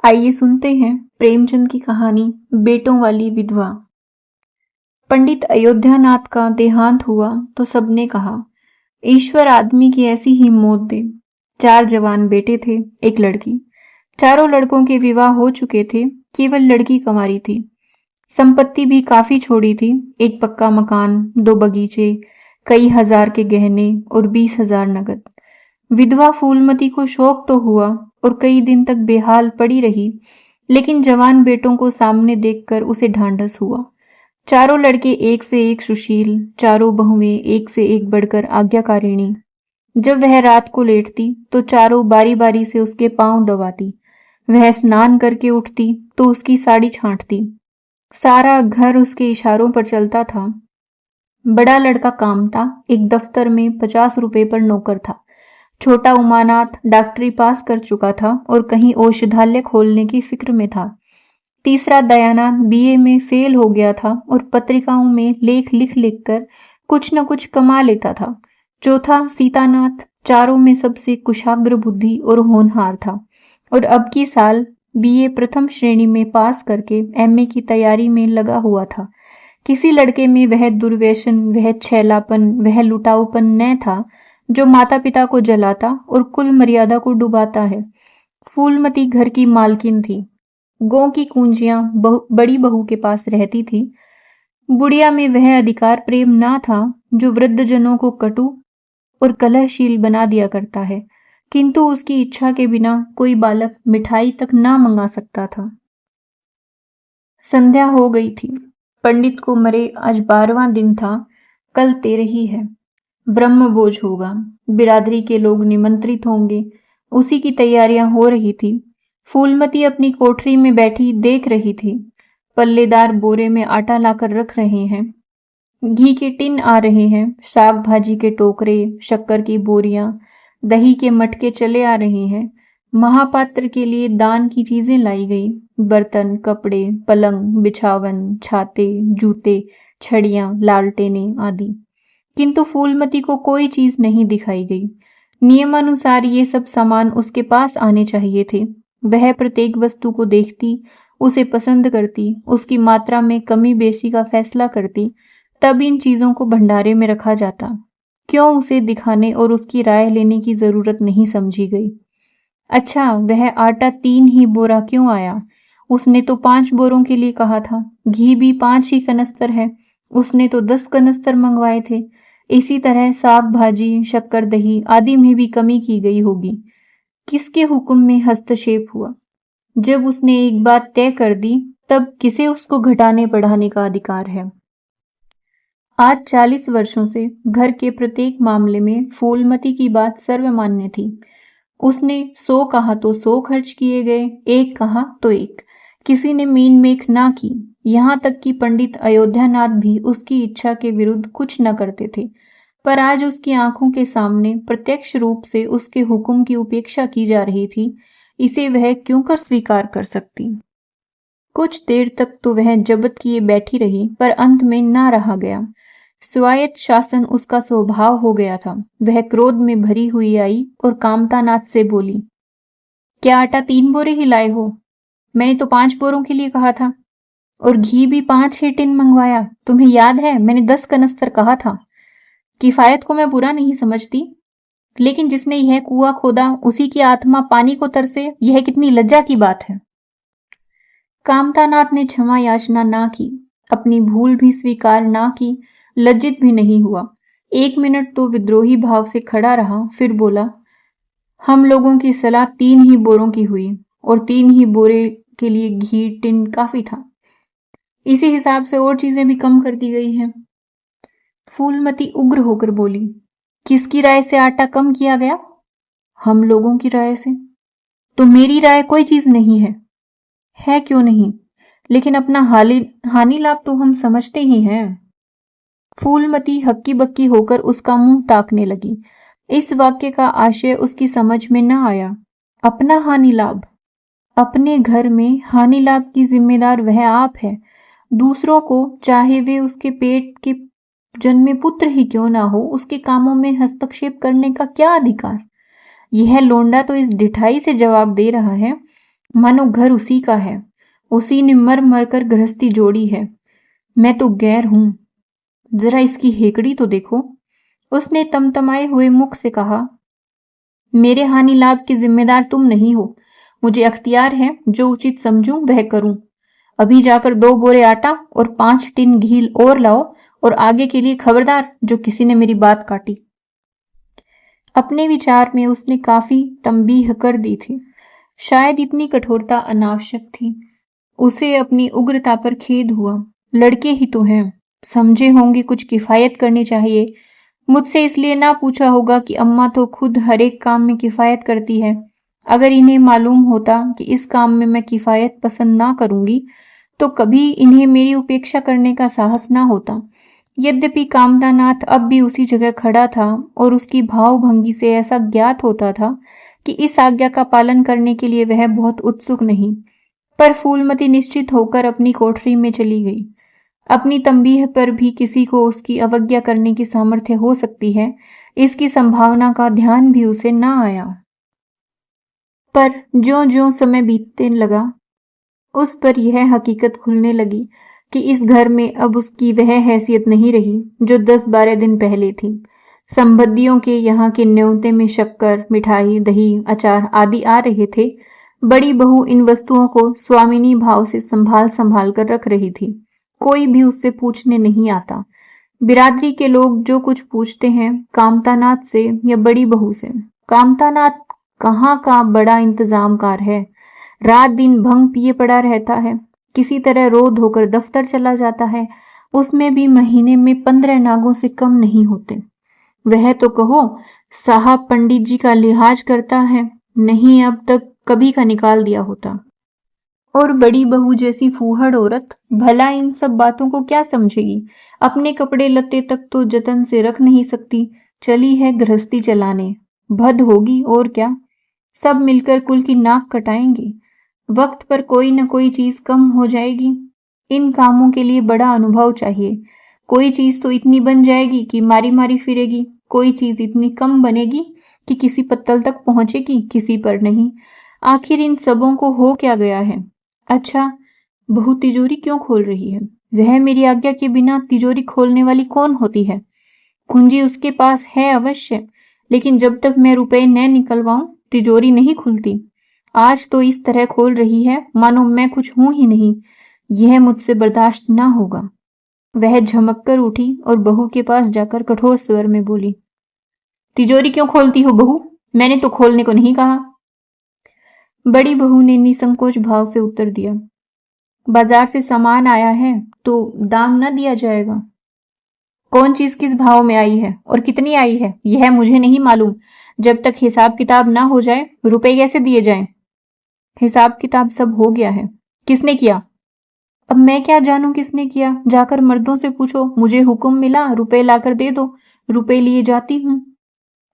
आइए सुनते हैं प्रेमचंद की कहानी बेटों वाली विधवा। पंडित अयोध्यानाथ का देहांत हुआ तो सबने कहा, ईश्वर आदमी की ऐसी ही मौत दे। 4 जवान बेटे थे, एक लड़की। चारों लड़कों के विवाह हो चुके थे, केवल लड़की कंवारी थी। संपत्ति भी काफी छोड़ी थी, एक पक्का मकान, 2 बगीचे, कई हजार के गहने और 20,000 नगद। विधवा फूलमती को शौक तो हुआ और कई दिन तक बेहाल पड़ी रही, लेकिन जवान बेटों को सामने देखकर उसे ढांढस हुआ। चारों लड़के एक से एक सुशील, चारों बहुएं एक से एक बढ़कर आज्ञाकारिणी। जब वह रात को लेटती तो चारों बारी बारी से उसके पांव दबाती। वह स्नान करके उठती तो उसकी साड़ी छांटती। सारा घर उसके इशारों पर चलता था। बड़ा लड़का कामता एक दफ्तर में 50 रुपए पर नौकर था। छोटा उमानाथ डॉक्टरी पास कर चुका था और कहीं औषधालय खोलने की फिक्र में था। तीसरा दयानाथ बीए में फेल हो गया था और पत्रिकाओं में लेख लिख लिख कर कुछ न कुछ कमा लेता था। चौथा सीतानाथ चारों में सबसे कुशाग्र बुद्धि और होनहार था और अब की साल बीए प्रथम श्रेणी में पास करके एमए की तैयारी में लगा हुआ था। किसी लड़के में वह दुर्व्यसन, वह छैलापन, वह लुटाऊपन न था जो माता पिता को जलाता और कुल मर्यादा को डुबाता है। फूलमती घर की मालकिन थी। गौ की कुंजियां बड़ी बहू के पास रहती थी। बुढ़िया में वह अधिकार प्रेम ना था जो वृद्धजनों को कटु और कलहशील बना दिया करता है, किंतु उसकी इच्छा के बिना कोई बालक मिठाई तक ना मंगा सकता था। संध्या हो गई थी। पंडित को मरे आज 12वां दिन था, कल 13 है। ब्रह्मभोज होगा, बिरादरी के लोग निमंत्रित होंगे, उसी की तैयारियां हो रही थी। फूलमती अपनी कोठरी में बैठी देख रही थी। पल्लेदार बोरे में आटा लाकर रख रहे हैं, घी के टिन आ रहे हैं, साग भाजी के टोकरे, शक्कर की बोरियां, दही के मटके चले आ रहे हैं। महापात्र के लिए दान की चीजें लाई गई, बर्तन, कपड़े, पलंग, बिछावन, छाते, जूते, छड़ियां, लालटेनें आदि। किंतु फूलमती को कोई चीज नहीं दिखाई गई। नियमानुसार ये सब सामान उसके पास आने चाहिए थे। वह प्रत्येक वस्तु को देखती, उसे पसंद करती, उसकी मात्रा में कमी बेसी का फैसला करती, तब इन चीजों को भंडारे में रखा जाता। क्यों उसे दिखाने और उसकी राय लेने की जरूरत नहीं समझी गई। अच्छा, वह आटा 3 ही बोरा क्यों आया? उसने तो 5 बोरों के लिए कहा था। घी भी 5 ही कनस्तर है, उसने तो 10 कनस्तर मंगवाए थे। इसी तरह साग भाजी, शक्कर, दही आदि में भी कमी की गई होगी। किसके हुक्म में हस्तक्षेप हुआ? जब उसने एक बात तय कर दी, तब किसे उसको घटाने बढ़ाने का अधिकार है? आज 40 वर्षों से घर के प्रत्येक मामले में फूलमती की बात सर्वमान्य थी। उसने 100 कहा तो 100 खर्च किए गए, 1 कहा तो 1। किसी ने मीन मेख ना की। यहाँ तक कि पंडित अयोध्यानाथ भी उसकी इच्छा के विरुद्ध कुछ न करते थे। पर आज उसकी आंखों के सामने प्रत्यक्ष रूप से उसके हुक्म की उपेक्षा की जा रही थी। इसे वह क्यों कर स्वीकार कर सकती? कुछ देर तक तो वह जबत किए बैठी रही, पर अंत में ना रहा गया। स्वायत्त शासन उसका स्वभाव हो गया था। वह क्रोध में भरी हुई आई और कामतानाथ से बोली, क्या आटा 3 बोरे ही लाए हो? मैंने तो 5 बोरों के लिए कहा था और घी भी 5 ही टिन मंगवाया। तुम्हें याद है मैंने 10 कनस्तर कहा था। किफायत को मैं बुरा नहीं समझती, लेकिन जिसने यह कुआं खोदा उसी की आत्मा पानी को तरसे, यह कितनी लज्जा की बात है। कामतानाथ ने क्षमा याचना ना की, अपनी भूल भी स्वीकार ना की, लज्जित भी नहीं हुआ। 1 मिनट तो विद्रोही भाव से खड़ा रहा, फिर बोला, हम लोगों की सलाह 3 ही बोरों की हुई और 3 ही बोरे के लिए घी टिन काफी था। इसी हिसाब से और चीजें भी कम कर दी गई हैं। फूलमती उग्र होकर बोली, किसकी राय से आटा कम किया गया? हम लोगों की राय से। तो मेरी राय कोई चीज नहीं है। है क्यों नहीं, लेकिन अपना हानि लाभ तो हम समझते ही हैं। फूलमती हक्की बक्की होकर उसका मुंह ताकने लगी। इस वाक्य का आशय उसकी समझ में न आया। अपना हानि लाभ? अपने घर में हानि लाभ की जिम्मेदार वह आप है। दूसरों को, चाहे वे उसके पेट के जन्मे पुत्र ही क्यों ना हो, उसके कामों में हस्तक्षेप करने का क्या अधिकार? यह लोंडा तो इस ढिठाई से जवाब दे रहा है, मानो घर उसी का है, उसी ने मर मर कर गृहस्थी जोड़ी है। मैं तो गैर हूं, जरा इसकी हेकड़ी तो देखो। उसने तमतमाए हुए मुख से कहा, मेरे हानि लाभ के जिम्मेदार तुम नहीं हो। मुझे अख्तियार है, जो उचित समझूं वह करूं। अभी जाकर 2 बोरे आटा और 5 टिन घी और लाओ, और आगे के लिए खबरदार जो किसी ने मेरी बात काटी। अपने विचार में उसने काफी तंबीह कर दी थी। शायद इतनी कठोरता अनावश्यक थी। उसे अपनी उग्रता पर खेद हुआ। लड़के ही तो हैं, समझे होंगे कुछ किफायत करनी चाहिए। मुझसे इसलिए ना पूछा होगा कि अम्मा तो खुद हर एक काम में किफायत करती है। अगर इन्हें मालूम होता कि इस काम में मैं किफायत पसंद ना करूंगी तो कभी इन्हें मेरी उपेक्षा करने का साहस ना होता। यद्यपि कामदानाथ अब भी उसी जगह खड़ा था और उसकी भावभंगी से ऐसा ज्ञात होता था कि इस आज्ञा का पालन करने के लिए वह बहुत उत्सुक नहीं। पर फूलमती निश्चित होकर अपनी कोठरी में चली गई। अपनी तंबीह पर भी किसी को उसकी अवज्ञा करने की सामर्थ्य हो सकती है, इसकी संभावना का ध्यान भी उसे न आया। पर ज्यों-ज्यों समय बीतने लगा, उस पर यह हकीकत खुलने लगी कि इस घर में अब उसकी वह हैसियत नहीं रही जो 10-12 दिन पहले थी। संबंधियों के यहाँ के न्योते में शक्कर, मिठाई, दही, अचार आदि आ रहे थे। बड़ी बहू इन वस्तुओं को स्वामिनी भाव से संभाल कर रख रही थी। कोई भी उससे पूछने नहीं आता। बिरादरी के लोग जो कुछ पूछते हैं कामतानाथ से या बड़ी बहू से। कामतानाथ कहाँ का बड़ा इंतजामकार है। रात दिन भंग पिए पड़ा रहता है, किसी तरह रो धोकर दफ्तर चला जाता है। उसमें भी महीने में 15 नागों से कम नहीं होते। वह तो कहो साहब पंडित जी का लिहाज करता है, नहीं अब तक कभी का निकाल दिया होता। और बड़ी बहू जैसी फूहड़ औरत भला इन सब बातों को क्या समझेगी। अपने कपड़े लत्ते तक तो जतन से रख नहीं सकती, चली है गृहस्थी चलाने। भद होगी और क्या। सब मिलकर कुल की नाक कटाएंगे। वक्त पर कोई न कोई चीज कम हो जाएगी। इन कामों के लिए बड़ा अनुभव चाहिए। कोई चीज तो इतनी बन जाएगी कि मारी मारी फिरेगी, कोई चीज इतनी कम बनेगी कि किसी पत्तल तक पहुंचेगी, किसी पर नहीं। आखिर इन सबों को हो क्या गया है। अच्छा, बहू तिजोरी क्यों खोल रही है। वह मेरी आज्ञा के बिना तिजोरी खोलने वाली कौन होती है। कुंजी उसके पास है अवश्य, लेकिन जब तक मैं रुपए न निकलवाऊं तिजोरी नहीं खुलती। आज तो इस तरह खोल रही है मानो मैं कुछ हूं ही नहीं। यह मुझसे बर्दाश्त ना होगा। वह झमक कर उठी और बहू के पास जाकर कठोर स्वर में बोली, तिजोरी क्यों खोलती हो बहू, मैंने तो खोलने को नहीं कहा। बड़ी बहू ने निसंकोच भाव से उत्तर दिया, बाजार से सामान आया है तो दाम न दिया जाएगा। कौन चीज किस भाव में आई है और कितनी आई है यह मुझे नहीं मालूम। जब तक हिसाब किताब ना हो जाए रुपए कैसे दिए जाएं। हिसाब किताब सब हो गया है। किसने किया। अब मैं क्या जानूं किसने किया, जाकर मर्दों से पूछो। मुझे हुक्म मिला रुपए लाकर दे दो, रुपए लिए जाती हूं।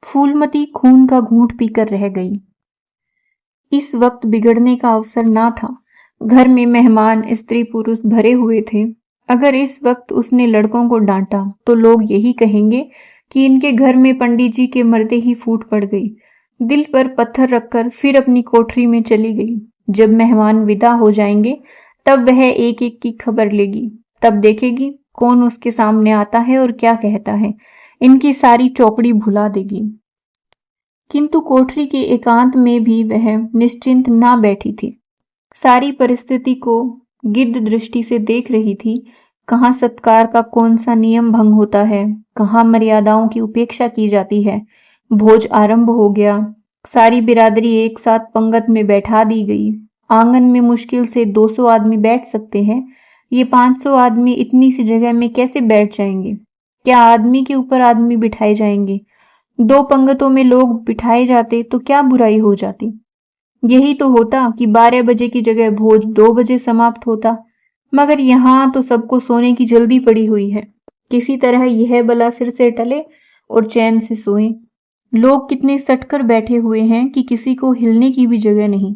फूलमती खून का घूंट पीकर रह गई। इस वक्त बिगड़ने का अवसर ना था। घर में मेहमान स्त्री पुरुष भरे हुए थे। अगर इस वक्त उसने लड़कों को डांटा तो लोग यही कहेंगे कि इनके घर में पंडित जी के मरते ही फूट पड़ गई। दिल पर पत्थर रखकर फिर अपनी कोठरी में चली गई। जब मेहमान विदा हो जाएंगे तब वह एक एक की खबर लेगी। तब देखेगी कौन उसके सामने आता है और क्या कहता है। इनकी सारी चौकड़ी भुला देगी। किंतु कोठरी के एकांत में भी वह निश्चिंत ना बैठी थी। सारी परिस्थिति को गिद्ध दृष्टि से देख रही थी। कहाँ सत्कार का कौन सा नियम भंग होता है, कहाँ मर्यादाओं की उपेक्षा की जाती है। भोज आरंभ हो गया। सारी बिरादरी एक साथ पंगत में बैठा दी गई। आंगन में मुश्किल से 200 आदमी बैठ सकते हैं। ये 500 आदमी इतनी सी जगह में कैसे बैठ जाएंगे। क्या आदमी के ऊपर आदमी बिठाए जाएंगे। 2 पंगतों में लोग बिठाए जाते तो क्या बुराई हो जाती। यही तो होता कि 12 बजे की जगह भोज 2 बजे समाप्त होता। मगर यहाँ तो सबको सोने की जल्दी पड़ी हुई है। किसी तरह यह बला सिर से टले और चैन से सोएं। लोग कितने सटकर बैठे हुए हैं कि किसी को हिलने की भी जगह नहीं।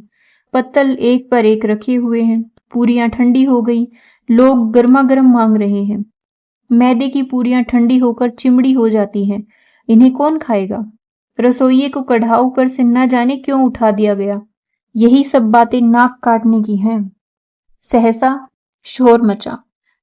पत्तल एक पर एक रखे हुए हैं। पूरियां ठंडी हो गई। लोग गर्मा गर्म मांग रहे हैं। मैदे की पूरियां ठंडी होकर चिमड़ी हो जाती हैं। इन्हें कौन खाएगा। रसोइये को कढ़ाऊ पर से न जाने क्यों उठा दिया गया। यही सब बातें नाक काटने की हैं। सहसा शोर मचा।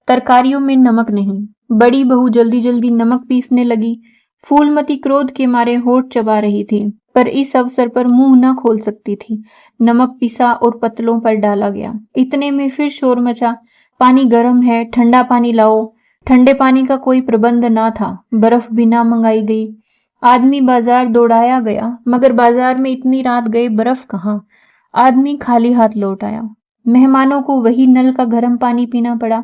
तरकारियों में नमक नहीं। बड़ी बहू जल्दी जल्दी नमक पीसने लगी। फूलमती क्रोध के मारे होठ चबा रही थी, पर इस अवसर पर मुंह न खोल सकती थी। नमक पिसा और पतलों पर डाला गया। इतने में फिर शोर मचा। पानी गर्म है, ठंडा पानी लाओ। ठंडे पानी का कोई प्रबंध ना था। बर्फ भी ना मंगाई गई। आदमी बाजार दौड़ाया गया, मगर बाजार में इतनी रात गए बर्फ कहाँ। आदमी खाली हाथ लौट आया। मेहमानों को वही नल का गर्म पानी पीना पड़ा।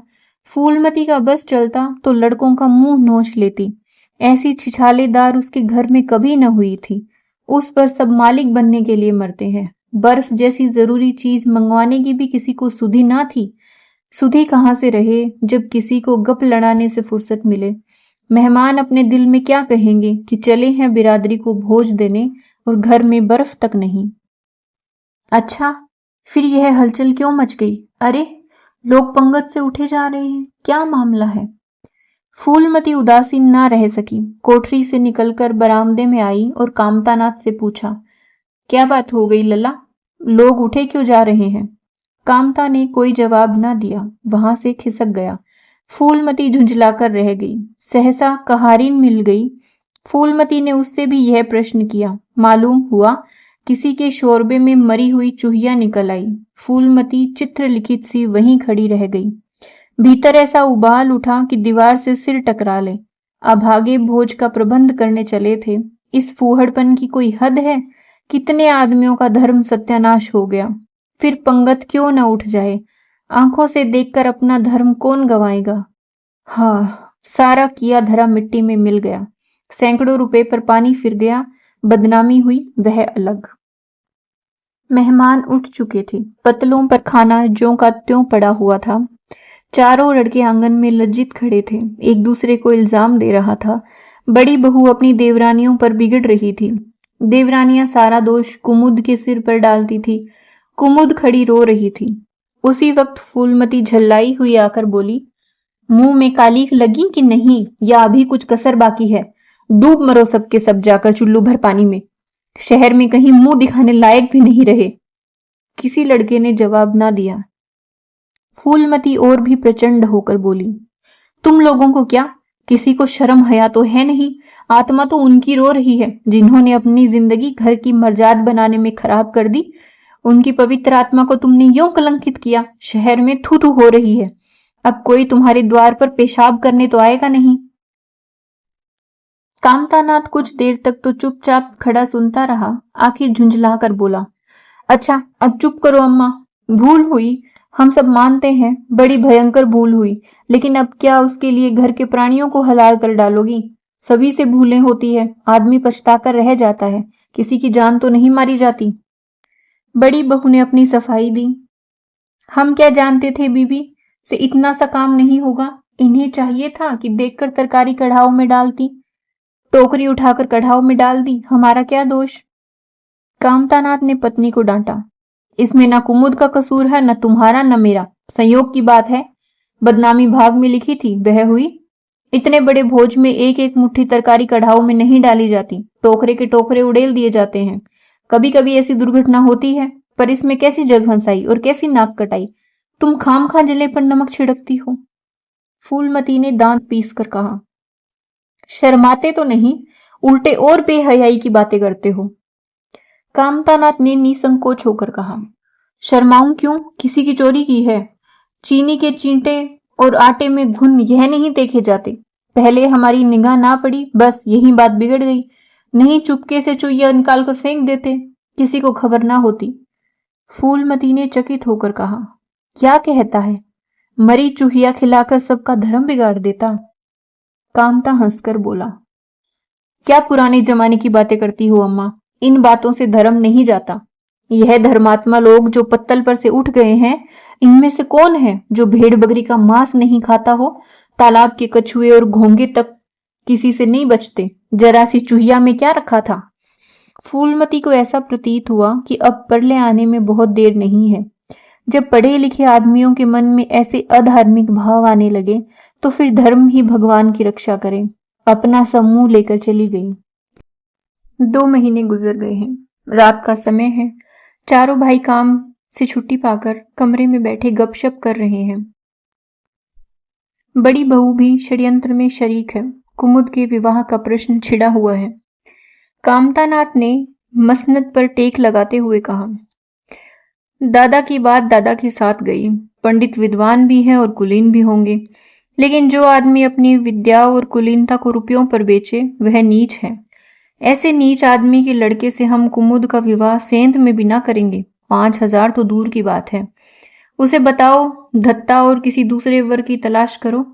फूलमती का बस चलता तो लड़कों का मुंह नोच लेती। ऐसी छिछालेदार उसके घर में कभी न हुई थी। उस पर सब मालिक बनने के लिए मरते हैं। बर्फ जैसी जरूरी चीज मंगवाने की भी किसी को सुधि ना थी। सुधि कहाँ से रहे जब किसी को गप लड़ाने से फुर्सत मिले। मेहमान अपने दिल में क्या कहेंगे कि चले हैं बिरादरी को भोज देने और घर में बर्फ तक नहीं। अच्छा, फिर यह हलचल क्यों मच गई? अरे, लोग पंगत से उठे जा रहे हैं, क्या मामला है? फूलमती उदासीन ना रह सकी। कोठरी से निकलकर बरामदे में आई और कामतानाथ से पूछा, क्या बात हो गई लला? लोग उठे क्यों जा रहे हैं? कामता ने कोई जवाब न दिया, वहां से खिसक गया। फूलमती झुंझलाकर रह गई। सहसा कहारिन मिल गई। फूलमती ने उससे भी यह प्रश्न किया। मालूम हुआ किसी के शोरबे में मरी हुई चूहिया निकल आई। फूलमती चित्रलिखित सी वहीं खड़ी रह गई। भीतर ऐसा उबाल उठा कि दीवार से सिर टकरा ले। अभागे भोज का प्रबंध करने चले थे। इस फूहड़पन की कोई हद है? कितने आदमियों का धर्म सत्यानाश हो गया। फिर पंगत क्यों न उठ जाए? आंखों से देखकर अपना धर्म कौन गवाएगा? हाँ, सारा किया धरा मिट्टी में मिल गया। सैकड़ों रुपए पर पानी फिर गया। बदनामी हुई, वह अलग। मेहमान उठ चुके थे। पतलों पर खाना ज्यों का त्यों पड़ा हुआ था। चारों लड़के आंगन में लज्जित खड़े थे। एक दूसरे को इल्जाम दे रहा था। बड़ी बहू अपनी देवरानियों पर बिगड़ रही थी। देवरानियां सारा दोष कुमुद के सिर पर डालती थी। कुमुद खड़ी रो रही थी। उसी वक्त फूलमती झल्लाई हुई आकर बोली, मुंह में कालीख लगी कि नहीं, या अभी कुछ कसर बाकी है? डूब मरो सबके सब जाकर चुल्लू भर पानी में। शहर में कहीं मुंह दिखाने लायक भी नहीं रहे। किसी लड़के ने जवाब ना दिया। फूलमती और भी प्रचंड होकर बोली, तुम लोगों को क्या, किसी को शर्म हया तो है नहीं? आत्मा तो उनकी रो रही है जिन्होंने अपनी जिंदगी घर की मर्जाद बनाने में खराब कर दी। उनकी पवित्र आत्मा को तुमने यूं कलंकित किया। शहर में थू थू हो रही है। अब कोई तुम्हारे द्वार पर पेशाब करने तो आएगा नहीं। कामतानाथ कुछ देर तक तो चुपचाप खड़ा सुनता रहा। आखिर झुंझलाकर बोला, अच्छा अब चुप करो अम्मा। भूल हुई, हम सब मानते हैं, बड़ी भयंकर भूल हुई, लेकिन अब क्या उसके लिए घर के प्राणियों को हलाल कर डालोगी? सभी से भूलें होती है, आदमी पछताकर रह जाता है, किसी की जान तो नहीं मारी जाती। बड़ी बहू ने अपनी सफाई दी। हम क्या जानते थे बीबी से इतना सा काम नहीं होगा। इन्हें चाहिए था कि देखकर तरकारी कढ़ाव में डालती। टोकरी उठाकर कढ़ाव में डाल दी, हमारा क्या दोष? कामतानाथ ने पत्नी को डांटा, इसमें न कुमुद का कसूर है, न तुम्हारा न मेरा, संयोग की बात है। बदनामी भाग में लिखी थी, वह हुई। इतने बड़े भोज में एक एक मुट्ठी तरकारी कढ़ाव में नहीं डाली जाती, टोकरे के टोकरे उड़ेल दिए जाते हैं। कभी कभी ऐसी दुर्घटना होती है, पर इसमें कैसी जग हंसाई और कैसी नाक कटाई। तुम खामखा जले पर नमक छिड़कती हो। फूलमती ने दांत पीस कर कहा, शर्माते तो नहीं, उल्टे और बेहयाई की बातें करते हो। कामतानाथ ने निसंकोच होकर कहा, शर्माऊं क्यों, किसी की चोरी की है? चीनी के चींटे और आटे में घुन यह नहीं देखे जाते। पहले हमारी निगाह ना पड़ी, बस यही बात बिगड़ गई। नहीं चुपके से चुईया निकालकर फेंक देते, किसी को खबर ना होती। फूलमती ने चकित होकर कहा, क्या कहता है? मरी चूहिया खिलाकर सबका धर्म बिगाड़ देता। कामता हंसकर बोला, क्या पुराने जमाने की बातें करती हो अम्मा? इन बातों से धर्म नहीं जाता। यह धर्मात्मा लोग जो पत्तल पर से उठ गए हैं, इनमें से कौन है जो भेड़ बकरी का मांस नहीं खाता हो? तालाब के कछुए और घोंगे तक किसी से नहीं बचते। जरा सी चूहिया में क्या रखा था? फूलमती को ऐसा प्रतीत हुआ कि अब परले आने में बहुत देर नहीं है। जब पढ़े लिखे आदमियों के मन में ऐसे अधार्मिक भाव आने लगे तो फिर धर्म ही भगवान की रक्षा करे। अपना समूह लेकर चली गई। 2 महीने गुजर गए हैं। रात का समय है। चारों भाई काम से छुट्टी पाकर कमरे में बैठे गपशप कर रहे हैं। बड़ी बहू भी षड्यंत्र में शरीक है। कुमुद के विवाह का प्रश्न छिड़ा हुआ है। कामतानाथ ने मसनद पर टेक लगाते हुए कहा, दादा की बात दादा के साथ गई। पंडित विद्वान भी हैं और कुलीन भी होंगे, लेकिन जो आदमी अपनी विद्या और कुलीनता को रुपयों पर बेचे वह नीच है। ऐसे नीच आदमी के लड़के से हम कुमुद का विवाह सेंध में भी ना करेंगे। 5,000 तो दूर की बात है। उसे बताओ धत्ता और किसी दूसरे वर की तलाश करो।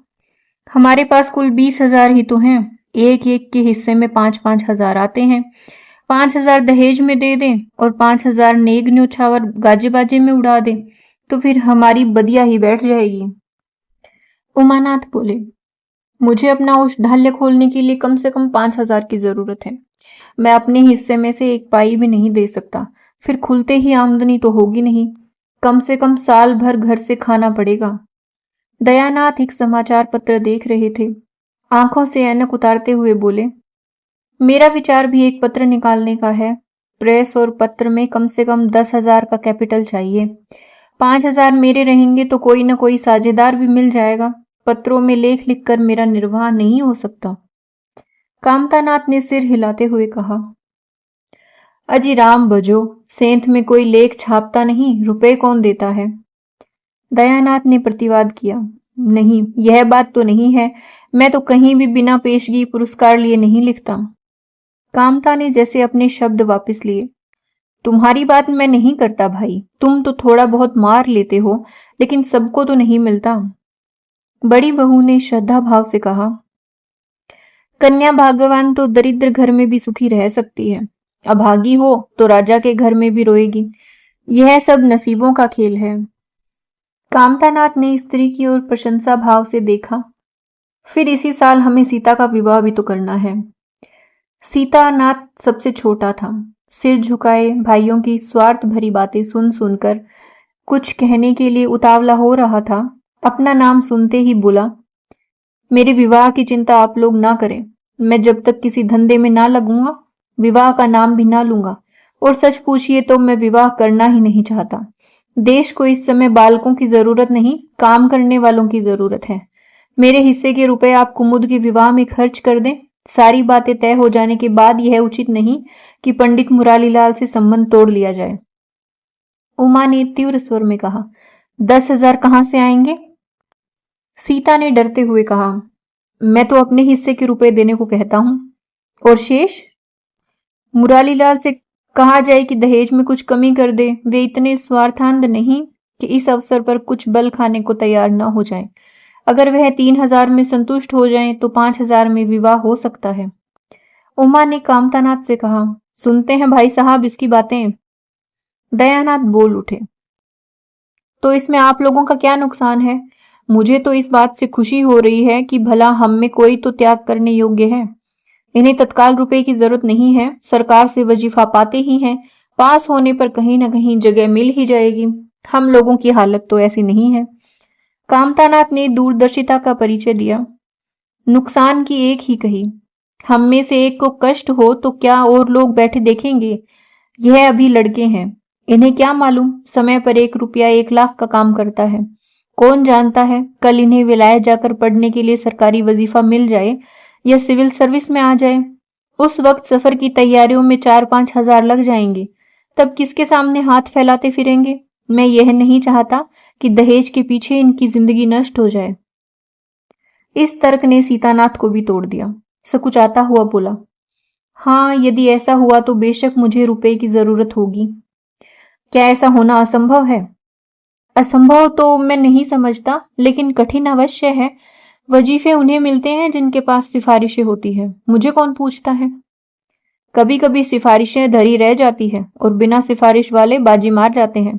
हमारे पास कुल 20,000 ही तो हैं। एक एक के हिस्से में 5-5 हजार आते हैं। 5,000 दहेज में दे दें और 5,000 नेग न्योछावर गाजे बाजे में उड़ा दें तो फिर हमारी बदिया ही बैठ जाएगी। उमानाथ बोले, मुझे अपना औषधालय खोलने के लिए कम से कम 5,000 की जरूरत है। मैं अपने हिस्से में से एक पाई भी नहीं दे सकता। फिर खुलते ही आमदनी तो होगी नहीं। कम से कम साल भर घर से खाना पड़ेगा। दयानाथ एक समाचार पत्र देख रहे थे। आंखों से ऐनक उतारते हुए बोले, मेरा विचार भी एक पत्र निकालने का है। प्रेस और पत्र में कम से कम 10,000 का कैपिटल चाहिए। 5,000 मेरे रहेंगे तो कोई न कोई साझेदार भी मिल जाएगा। पत्रों में लेख लिखकर मेरा निर्वाह नहीं हो सकता। कामतानाथ ने सिर हिलाते हुए कहा, अजी राम भजो, सेंध में कोई लेख छापता नहीं, रुपए कौन देता है? दयानाथ ने प्रतिवाद किया, नहीं, यह बात तो नहीं है। मैं तो कहीं भी बिना पेशगी पुरस्कार लिए नहीं लिखता। कामता ने जैसे अपने शब्द वापस लिए, तुम्हारी बात मैं नहीं करता भाई। तुम तो थोड़ा बहुत मार लेते हो, लेकिन सबको तो नहीं मिलता। बड़ी बहू ने श्रद्धा भाव से कहा, कन्या भाग्यवान तो दरिद्र घर में भी सुखी रह सकती है। अभागी हो तो राजा के घर में भी रोएगी। यह सब नसीबों का खेल है। कामतानाथ ने स्त्री की ओर प्रशंसा भाव से देखा। फिर इसी साल हमें सीता का विवाह भी तो करना है। सीतानाथ सबसे छोटा था। सिर झुकाए भाइयों की स्वार्थ भरी बातें सुन सुनकर कुछ कहने के लिए उतावला हो रहा था। अपना नाम सुनते ही बोला, मेरे विवाह की चिंता आप लोग ना करें। मैं जब तक किसी धंधे में ना लगूंगा विवाह का नाम भी ना लूंगा। और सच पूछिए तो मैं विवाह करना ही नहीं चाहता। देश को इस समय बालकों की जरूरत नहीं, काम करने वालों की जरूरत है। मेरे हिस्से के रुपए आप कुमुद के विवाह में खर्च कर दें। सारी बातें तय हो जाने के बाद यह उचित नहीं कि पंडित मुरारीलाल से संबंध तोड़ लिया जाए। उमा ने तीव्र स्वर में कहा, 10,000 कहां से आएंगे? सीता ने डरते हुए कहा, मैं तो अपने हिस्से के रुपए देने को कहता हूं। और शेष? मुरारीलाल से कहा जाए कि दहेज में कुछ कमी कर दे। वे इतने स्वार्थांध नहीं कि इस अवसर पर कुछ बल खाने को तैयार न हो जाए। अगर वह 3,000 में संतुष्ट हो जाएं तो 5,000 में विवाह हो सकता है। उमा ने कामतानाथ से कहा, सुनते हैं भाई साहब इसकी बातें। दयानाथ बोल उठे, तो इसमें आप लोगों का क्या नुकसान है? मुझे तो इस बात से खुशी हो रही है कि भला हम में कोई तो त्याग करने योग्य है। इन्हें तत्काल रुपए की जरूरत नहीं है। सरकार से वजीफा पाते ही हैं। पास होने पर कहीं न कहीं जगह मिल ही जाएगी। हम लोगों की हालत तो ऐसी नहीं है। कामतानाथ ने दूरदर्शिता का परिचय दिया। नुकसान की एक ही कही। हम में से एक को कष्ट हो तो क्या और लोग बैठे देखेंगे? यह अभी लड़के हैं, इन्हें क्या मालूम समय पर 1 रुपया 1 लाख का काम करता है। कौन जानता है कल इन्हें विलायत जाकर पढ़ने के लिए सरकारी वजीफा मिल जाए या सिविल सर्विस में आ जाए। उस वक्त सफर की तैयारियों में 4-5 हजार लग जाएंगे। तब किसके सामने हाथ फैलाते फिरेंगे? मैं यह नहीं चाहता कि दहेज के पीछे इनकी जिंदगी नष्ट हो जाए। इस तर्क ने सीतानाथ को भी तोड़ दिया। सकुचाता हुआ बोला, हाँ, यदि ऐसा हुआ तो बेशक मुझे रुपए की जरूरत होगी। क्या ऐसा होना असंभव है? असंभव तो मैं नहीं समझता, लेकिन कठिन अवश्य है। वजीफे उन्हें मिलते हैं जिनके पास सिफारिशें होती है। मुझे कौन पूछता है? कभी कभी सिफारिशें धरी रह जाती है और बिना सिफारिश वाले बाजी मार जाते हैं।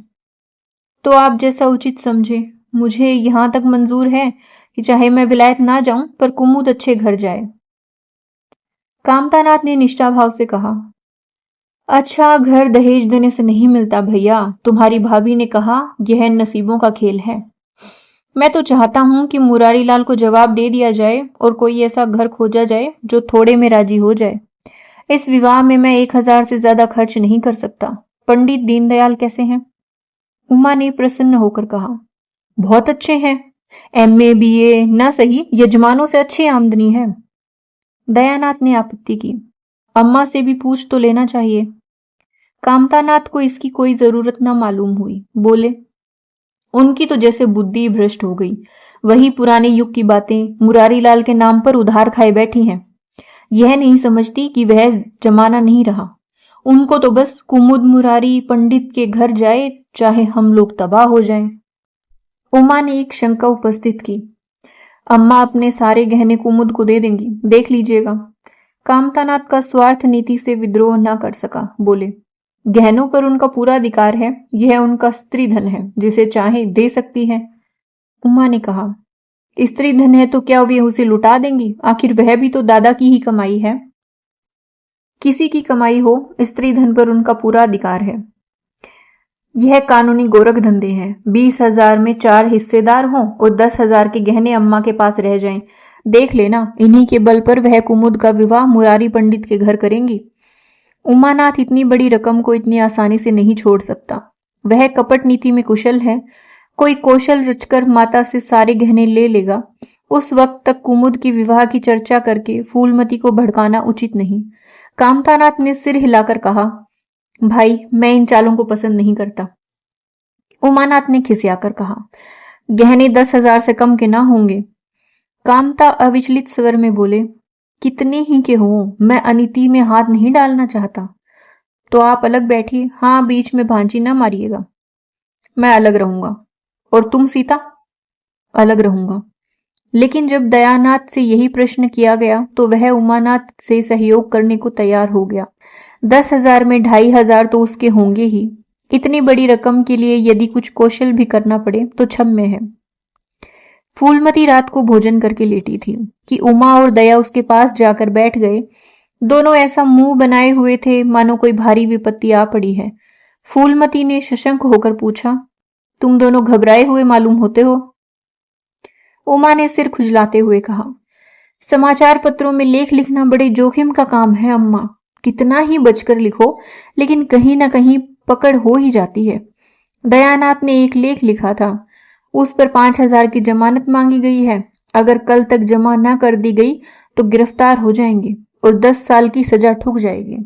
तो आप जैसा उचित समझे। मुझे यहां तक मंजूर है कि चाहे मैं विलायत ना जाऊं पर कुमुद अच्छे घर जाए। कामतानाथ ने निष्ठा भाव से कहा, अच्छा घर दहेज देने से नहीं मिलता भैया। तुम्हारी भाभी ने कहा यह नसीबों का खेल है। मैं तो चाहता हूं कि मुरारीलाल को जवाब दे दिया जाए और कोई ऐसा घर खोजा जाए जो थोड़े में राजी हो जाए। इस विवाह में मैं 1,000 से ज्यादा खर्च नहीं कर सकता। पंडित दीनदयाल कैसे हैं? उमा ने प्रसन्न होकर कहा, बहुत अच्छे हैं। एमए बीए ना सही, यजमानों से अच्छी आमदनी है। दयानाथ ने आपत्ति की, अम्मा से भी पूछ तो लेना चाहिए। कामतानाथ को इसकी कोई जरूरत न मालूम हुई, बोले, उनकी तो जैसे बुद्धि भ्रष्ट हो गई। वही पुराने युग की बातें मुरारी लाल के नाम पर उधार खाए बैठी हैं। यह नहीं समझती कि वह जमाना नहीं रहा। उनको तो बस कुमुद मुरारी पंडित के घर जाए, चाहे हम लोग तबाह हो जाएं। उमा ने एक शंका उपस्थित की, अम्मा अपने सारे गहने कुमुद को दे देंगी, देख लीजिएगा। कामतानाथ का स्वार्थ नीति से विद्रोह न कर सका, बोले, गहनों पर उनका पूरा अधिकार है, यह उनका स्त्री धन है, जिसे चाहे दे सकती है। उमा ने कहा, स्त्री धन है तो क्या वे उसे लुटा देंगी? आखिर वह भी तो दादा की ही कमाई है। किसी की कमाई हो, स्त्री धन पर उनका पूरा अधिकार है। यह कानूनी गोरख धंधे हैं। 20,000 में 4 हिस्सेदार हों और 10,000 के गहने अम्मा के पास रह जाएं। देख लेना, इन्हीं के बल पर वह कुमुद का विवाह मुरारी पंडित के घर करेंगी। उमानाथ इतनी बड़ी रकम को इतनी आसानी से नहीं छोड़ सकता। वह कपट नीति में कुशल है। कोई कौशल रचकर माता से सारे गहने ले लेगा। उस वक्त तक कुमुद की विवाह की चर्चा करके फूलमती को भड़काना उचित नहीं। कामतानाथ ने सिर हिलाकर कहा, भाई, मैं इन चालों को पसंद नहीं करता। उमानाथ ने खिसियाकर कहा, गहने 10,000 से कम के ना होंगे। कामता अविचलित स्वर में बोले, कितने ही के हों, मैं अनिति में हाथ नहीं डालना चाहता। तो आप अलग बैठिए, हाँ, बीच में भांजी ना मारिएगा। मैं अलग रहूंगा। और तुम सीता? अलग रहूंगा। लेकिन जब दयानाथ से यही प्रश्न किया गया तो वह उमानाथ से सहयोग करने को तैयार हो गया। 10,000 में 2,500 तो उसके होंगे ही। इतनी बड़ी रकम के लिए यदि कुछ कौशल भी करना पड़े तो क्षम्य है। फूलमती रात को भोजन करके लेटी थी कि उमा और दया उसके पास जाकर बैठ गए। दोनों ऐसा मुंह बनाए हुए थे मानो कोई भारी विपत्ति आ पड़ी है। फूलमती ने सशंक होकर पूछा, तुम दोनों घबराए हुए मालूम होते हो। उमा ने सिर खुजलाते हुए कहा, समाचार पत्रों में लेख लिखना बड़े जोखिम का काम है अम्मा। कितना ही बचकर लिखो, लेकिन कहीं ना कहीं पकड़ हो ही जाती है। दयानाथ ने एक लेख लिखा था, उस पर 5,000 की जमानत मांगी गई है। अगर कल तक जमा न कर दी गई तो गिरफ्तार हो जाएंगे और 10 साल की सजा ठुक जाएगी।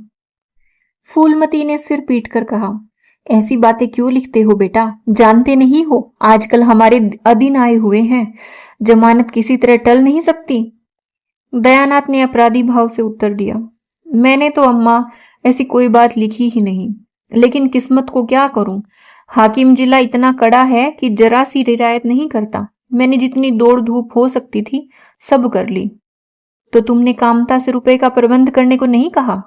फूलमती ने सिर पीटकर कहा, ऐसी बातें क्यों लिखते हो बेटा? जानते नहीं हो आजकल हमारे अधीन आए हुए हैं, जमानत किसी तरह टल नहीं सकती। दयानाथ ने अपराधी भाव से उत्तर दिया, मैंने तो अम्मा ऐसी कोई बात लिखी ही नहीं, लेकिन किस्मत को क्या करूं। हाकिम जिला इतना कड़ा है कि जरा सी रियायत नहीं करता। मैंने जितनी दौड़ धूप हो सकती थी सब कर ली। तो तुमने कामता से रुपए का प्रबंध करने को नहीं कहा?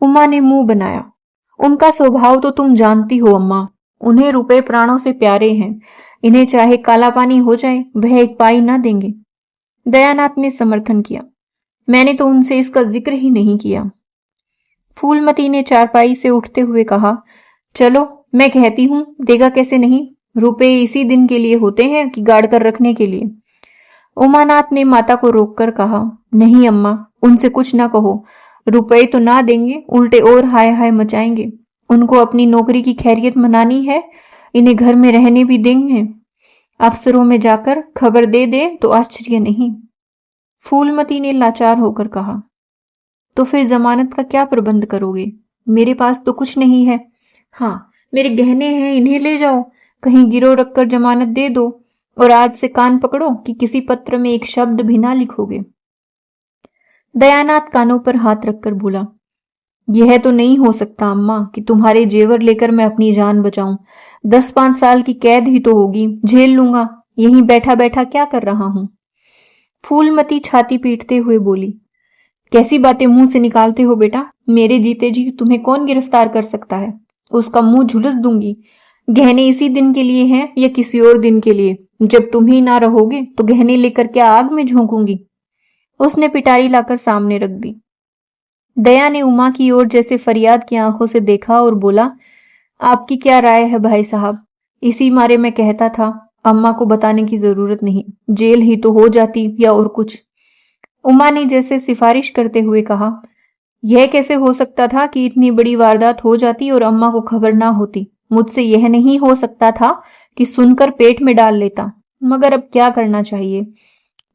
उमा ने मुंह बनाया, उनका स्वभाव तो तुम जानती हो अम्मा। उन्हें रुपए प्राणों से प्यारे हैं। इन्हें चाहे काला पानी हो जाए वह एक पाई ना देंगे। दयानाथ ने समर्थन किया, मैंने तो उनसे इसका जिक्र ही नहीं किया। फूलमती ने चारपाई से उठते हुए कहा, चलो मैं कहती हूं, देगा कैसे नहीं। रुपए इसी दिन के लिए होते हैं कि गाड़ कर रखने के लिए। उमानाथ ने माता को रोककर कहा, नहीं अम्मा, उनसे कुछ ना कहो। रुपए तो ना देंगे, उल्टे और हाय हाय मचाएंगे। उनको अपनी नौकरी की खैरियत मनानी है, इन्हें घर में रहने भी देंगे। अफसरों में जाकर खबर दे दे तो आश्चर्य नहीं। फूलमती ने लाचार होकर कहा, तो फिर जमानत का क्या प्रबंध करोगे? मेरे पास तो कुछ नहीं है। हाँ, मेरे गहने हैं, इन्हें ले जाओ, कहीं गिरो रखकर जमानत दे दो, और आज से कान पकड़ो कि किसी पत्र में एक शब्द भी ना लिखोगे। दयानाथ कानों पर हाथ रखकर बोला, यह तो नहीं हो सकता अम्मा कि तुम्हारे जेवर लेकर मैं अपनी जान बचाऊं। 10-5 साल की कैद ही तो होगी, झेल लूंगा। यहीं बैठा बैठा क्या कर रहा हूं। फूलमती छाती पीटते हुए बोली, कैसी बातें मुंह से निकालते हो बेटा। मेरे जीते जी तुम्हें कौन गिरफ्तार कर सकता है? उसका मुंह झुलस दूंगी। गहने इसी दिन के लिए हैं या किसी और दिन के लिए? जब तुम ही ना रहोगे तो गहने लेकर क्या आग में झोंकूंगी। उसने पिटारी लाकर सामने रख दी। दया ने उमा की ओर जैसे फरियाद की आंखों से देखा और बोला, आपकी क्या राय है भाई साहब? इसी मारे मैं कहता था, अम्मा को बताने की जरूरत नहीं, जेल ही तो हो जाती या और कुछ। उमा ने जैसे सिफारिश करते हुए कहा, यह कैसे हो सकता था कि इतनी बड़ी वारदात हो जाती और अम्मा को खबर ना होती। मुझसे यह नहीं हो सकता था कि सुनकर पेट में डाल लेता। मगर अब क्या करना चाहिए,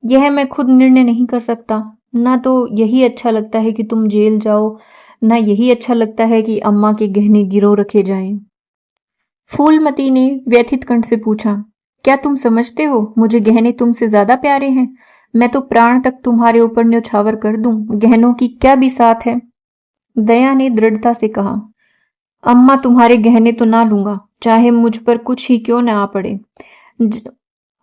यह मैं खुद निर्णय नहीं कर सकता। ना तो यही अच्छा लगता है कि तुम जेल जाओ, ना यही अच्छा लगता है कि अम्मा के गहने गिरव रखे जाएं। फूलमती ने व्यथित कंठ से पूछा, क्या तुम समझते हो मुझे गहने तुमसे ज्यादा प्यारे हैं? मैं तो प्राण तक तुम्हारे ऊपर न्यौछावर कर दूं, गहनों की क्या बिसात है। दया ने दृढ़ता से कहा, अम्मा तुम्हारे गहने तो ना लूंगा, चाहे मुझ पर कुछ ही क्यों न आ पड़े।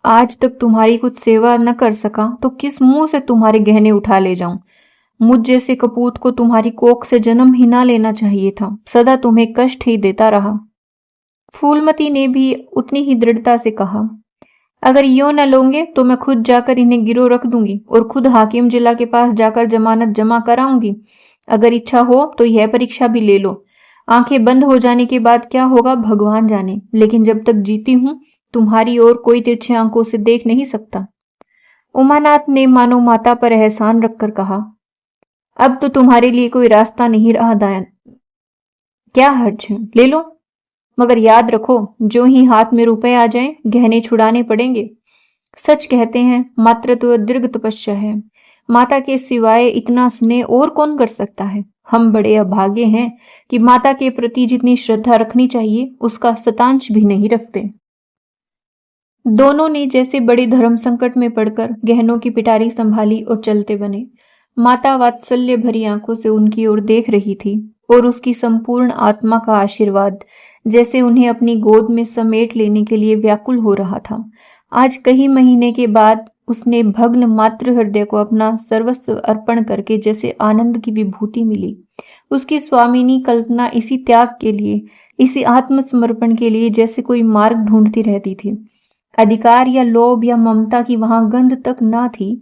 आज तक तुम्हारी कुछ सेवा न कर सका तो किस मुंह से तुम्हारे गहने उठा ले जाऊं। मुझ जैसे कपूत को तुम्हारी कोख से जन्म ही ना लेना चाहिए था, सदा तुम्हें कष्ट ही देता रहा। फूलमती ने भी उतनी ही दृढ़ता से कहा, अगर यो न लोगे तो मैं खुद जाकर इन्हें गिरो रख दूंगी और खुद हाकिम जिला के पास जाकर जमानत जमा कराऊंगी। अगर इच्छा हो तो यह परीक्षा भी ले लो। आंखें बंद हो जाने के बाद क्या होगा भगवान जाने, लेकिन जब तक जीती हूं तुम्हारी ओर कोई तिरछे आंखों से देख नहीं सकता। उमानाथ ने मानो माता पर एहसान रखकर कहा, अब तो तुम्हारे लिए कोई रास्ता नहीं रहा दायन, क्या हर्ज है, ले लो। मगर याद रखो, जो ही हाथ में रुपए आ जाएं, गहने छुड़ाने पड़ेंगे। सच कहते हैं मातृत्व दीर्घ तपस्या है। माता के सिवाय इतना स्नेह और कौन कर सकता है। हम बड़े अभागे हैं कि माता के प्रति जितनी श्रद्धा रखनी चाहिए उसका शतांश भी नहीं रखते। दोनों ने जैसे बड़े धर्म संकट में पड़कर गहनों की पिटारी संभाली और चलते बने। माता वात्सल्य भरी आंखों से उनकी ओर देख रही थी और उसकी संपूर्ण आत्मा का आशीर्वाद जैसे उन्हें अपनी गोद में समेट लेने के लिए व्याकुल हो रहा था। आज कई महीने के बाद उसने भग्न मातृ हृदय को अपना सर्वस्व अर्पण करके जैसे आनंद की विभूति मिली। उसकी स्वामिनी कल्पना इसी त्याग के लिए, इसी आत्मसमर्पण के लिए जैसे कोई मार्ग ढूंढती रहती थी। अधिकार या लोभ या ममता की वहां गंध तक ना थी।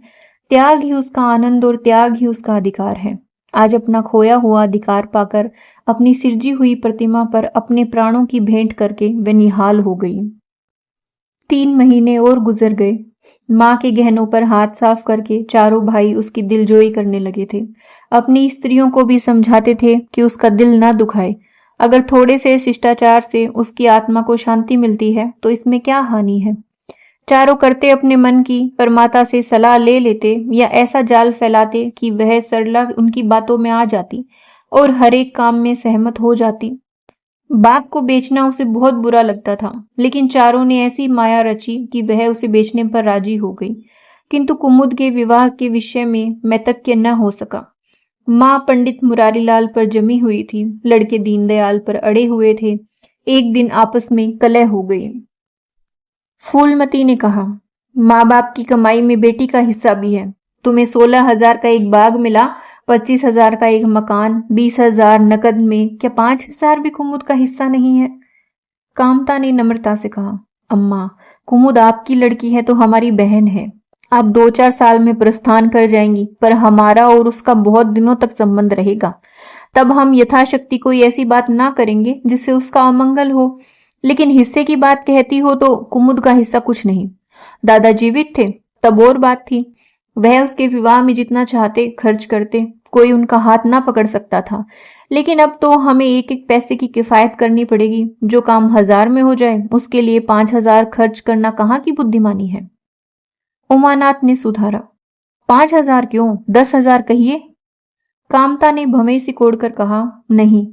त्याग ही उसका आनंद और त्याग ही उसका अधिकार है। आज अपना खोया हुआ अधिकार पाकर अपनी सिरजी हुई प्रतिमा पर अपने प्राणों की भेंट करके वह निहाल हो गई। 3 महीने और गुजर गए। मां के गहनों पर हाथ साफ करके चारों भाई उसकी दिलजोई करने लगे थे। अपनी स्त्रियों को भी समझाते थे कि उसका दिल ना दुखाए। अगर थोड़े से शिष्टाचार से उसकी आत्मा को शांति मिलती है तो इसमें क्या हानि है। चारों करते अपने मन की, पर माता से सलाह ले लेते या ऐसा जाल फैलाते कि वह सरला उनकी बातों में आ जाती और हर एक काम में सहमत हो जाती। बाग को बेचना उसे बहुत बुरा लगता था, लेकिन चारों ने ऐसी माया रची कि वह उसे बेचने पर राजी हो गई। किंतु कुमुद के विवाह के विषय में मैं तज्ञ न हो सका। माँ पंडित मुरारीलाल पर जमी हुई थी, लड़के दीनदयाल पर अड़े हुए थे। एक दिन आपस में कलह हो गई। फूलमती ने कहा, माँ बाप की कमाई में बेटी का हिस्सा भी है। तुम्हें 16,000 का एक बाग मिला, 25,000 का एक मकान, 20,000 नकद में, क्या 5,000 भी कुमुद का हिस्सा नहीं है? कामता ने नम्रता से कहा, अम्मा, कुमुद आपकी लड़की है तो हमारी बहन है। आप 2-4 साल में प्रस्थान कर जाएंगी, पर हमारा और उसका बहुत दिनों तक संबंध रहेगा। तब हम यथाशक्ति कोई ऐसी बात ना करेंगे जिससे उसका अमंगल हो। लेकिन हिस्से की बात कहती हो तो कुमुद का हिस्सा कुछ नहीं। दादा जीवित थे तब और बात थी। वह उसके विवाह में जितना चाहते खर्च करते, कोई उनका हाथ ना पकड़ सकता था। लेकिन अब तो हमें एक एक पैसे की किफायत करनी पड़ेगी। जो काम 1000 में हो जाए उसके लिए 5,000 खर्च करना कहाँ की बुद्धिमानी है। उमानाथ ने सुधारा, 5,000 क्यों, 10,000 कहिए। कामता ने भवें सिकोड़कर कहा, नहीं,